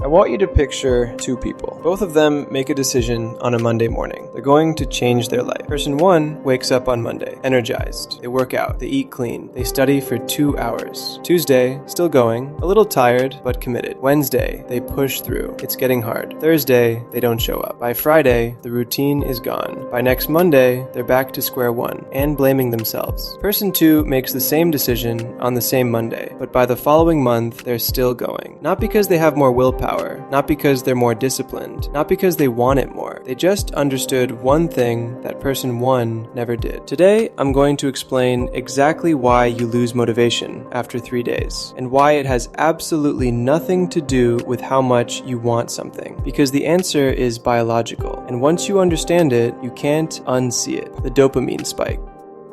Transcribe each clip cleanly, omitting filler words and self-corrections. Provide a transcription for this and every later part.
I want you to picture two people. Both of them make a decision on a Monday morning. They're going to change their life. Person 1 wakes up on Monday, energized. They work out, they eat clean, they study for 2 hours. Tuesday, still going, a little tired, but committed. Wednesday, they push through. It's getting hard. Thursday, they don't show up. By Friday, the routine is gone. By next Monday, they're back to square one and blaming themselves. Person 2 makes the same decision on the same Monday, but by the following month, they're still going. Not because they have more willpower, not because they're more disciplined, not because they want it more. They just understood one thing that person 1 never did. Today, I'm going to explain exactly why you lose motivation after 3 days, and why it has absolutely nothing to do with how much you want something, because the answer is biological, and once you understand it, you can't unsee it. The dopamine spike.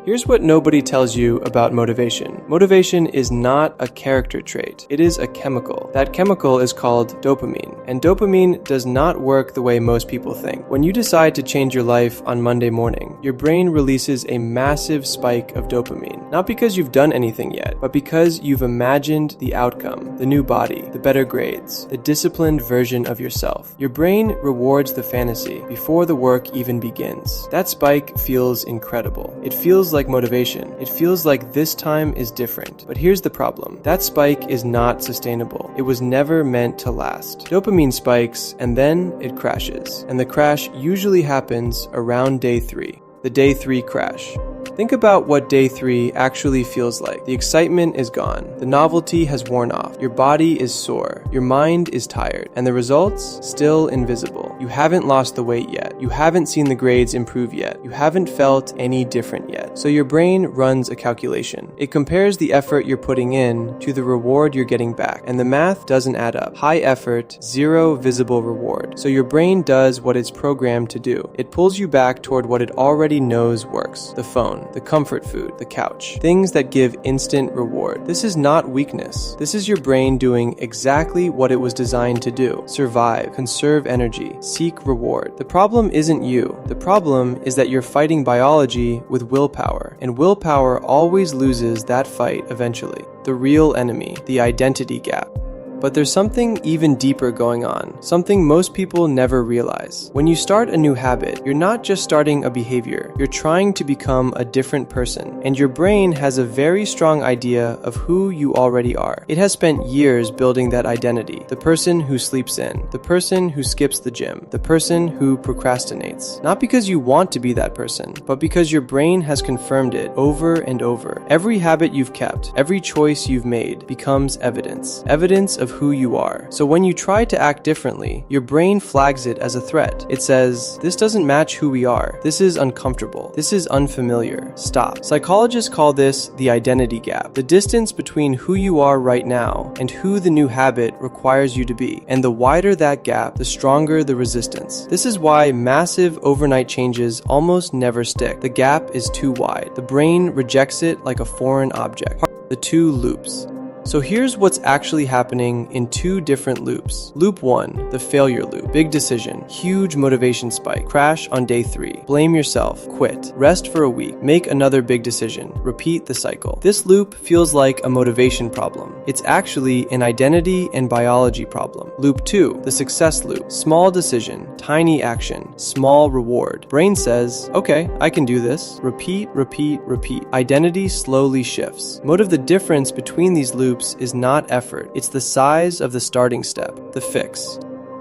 Here's what nobody tells you about motivation. Motivation is not a character trait. It is a chemical. That chemical is called dopamine. And dopamine does not work the way most people think. When you decide to change your life on Monday morning, your brain releases a massive spike of dopamine. Not because you've done anything yet, but because you've imagined the outcome, the new body, the better grades, the disciplined version of yourself. Your brain rewards the fantasy before the work even begins. That spike feels incredible. It feels like motivation. It feels like this time is different. But here's the problem. That spike is not sustainable. It was never meant to last. Dopamine spikes and then it crashes. And the crash usually happens around day 3. The day 3 crash. Think about what day 3 actually feels like. The excitement is gone. The novelty has worn off. Your body is sore. Your mind is tired. And the results? Still invisible. You haven't lost the weight yet. You haven't seen the grades improve yet. You haven't felt any different yet. So your brain runs a calculation. It compares the effort you're putting in to the reward you're getting back. And the math doesn't add up. High effort, zero visible reward. So your brain does what it's programmed to do. It pulls you back toward what it already knows works. The phone. The comfort food, the couch, things that give instant reward. This is not weakness. This is your brain doing exactly what it was designed to do. Survive, conserve energy, seek reward. The problem isn't you. The problem is that you're fighting biology with willpower, and willpower always loses that fight eventually. The real enemy, the identity gap. But there's something even deeper going on, something most people never realize. When you start a new habit, you're not just starting a behavior, you're trying to become a different person, and your brain has a very strong idea of who you already are. It has spent years building that identity, the person who sleeps in, the person who skips the gym, the person who procrastinates. Not because you want to be that person, but because your brain has confirmed it over and over. Every habit you've kept, every choice you've made becomes evidence of who you are. So when you try to act differently, your brain flags it as a threat. It says, this doesn't match who we are. This is uncomfortable. This is unfamiliar. Stop. Psychologists call this the identity gap, the distance between who you are right now and who the new habit requires you to be. And the wider that gap, the stronger the resistance. This is why massive overnight changes almost never stick. The gap is too wide. The brain rejects it like a foreign object. The 2 loops. So here's what's actually happening in 2 different loops. Loop 1, the failure loop. Big decision, huge motivation spike, crash on day 3. Blame yourself, quit, rest for a week, make another big decision, repeat the cycle. This loop feels like a motivation problem. It's actually an identity and biology problem. Loop 2, the success loop. Small decision, tiny action, small reward. Brain says, okay, I can do this. Repeat, repeat, repeat. Identity slowly shifts. The difference between these loops is not effort, it's the size of the starting step, the fix.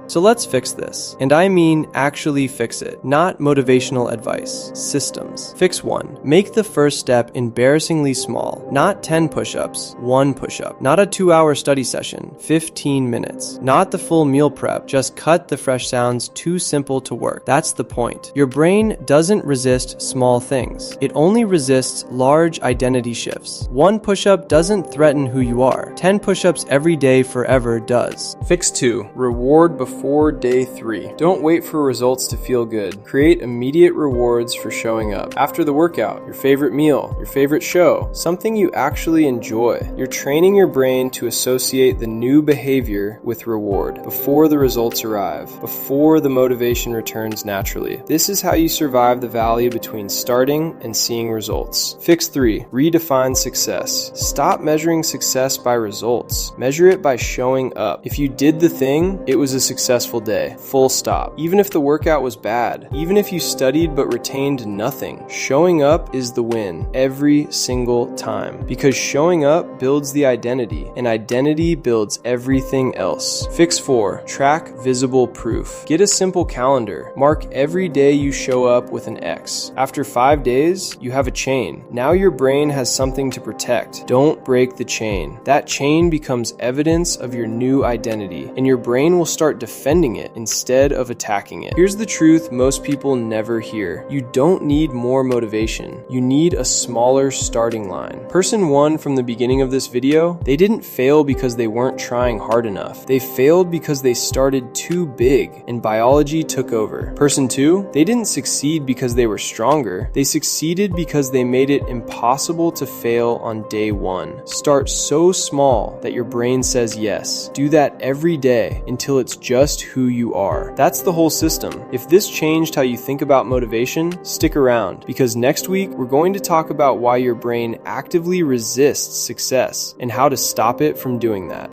So let's fix this. And I mean actually fix it, not motivational advice. Systems. Fix 1. Make the first step embarrassingly small. Not 10 push-ups, 1 push-up. Not a 2-hour study session, 15 minutes. Not the full meal prep, just cut the fresh sounds too simple to work. That's the point. Your brain doesn't resist small things. It only resists large identity shifts. 1 push-up doesn't threaten who you are. 10 push-ups every day forever does. Fix 2. Reward before before day 3. Don't wait for results to feel good. Create immediate rewards for showing up. After the workout, your favorite meal, your favorite show, something you actually enjoy. You're training your brain to associate the new behavior with reward before the results arrive, before the motivation returns naturally. This is how you survive the valley between starting and seeing results. Fix 3. Redefine success. Stop measuring success by results. Measure it by showing up. If you did the thing, it was a successful day. Full stop. Even if the workout was bad, even if you studied but retained nothing, showing up is the win every single time. Because showing up builds the identity, and identity builds everything else. Fix 4. Track visible proof. Get a simple calendar. Mark every day you show up with an X. After 5 days, you have a chain. Now your brain has something to protect. Don't break the chain. That chain becomes evidence of your new identity, and your brain will start defending it instead of attacking it. Here's the truth most people never hear. You don't need more motivation. You need a smaller starting line. Person 1 from the beginning of this video, they didn't fail because they weren't trying hard enough. They failed because they started too big and biology took over. Person 2, they didn't succeed because they were stronger. They succeeded because they made it impossible to fail on day 1. Start so small that your brain says yes. Do that every day until it's just who you are. That's the whole system. If this changed how you think about motivation, stick around, because next week we're going to talk about why your brain actively resists success and how to stop it from doing that.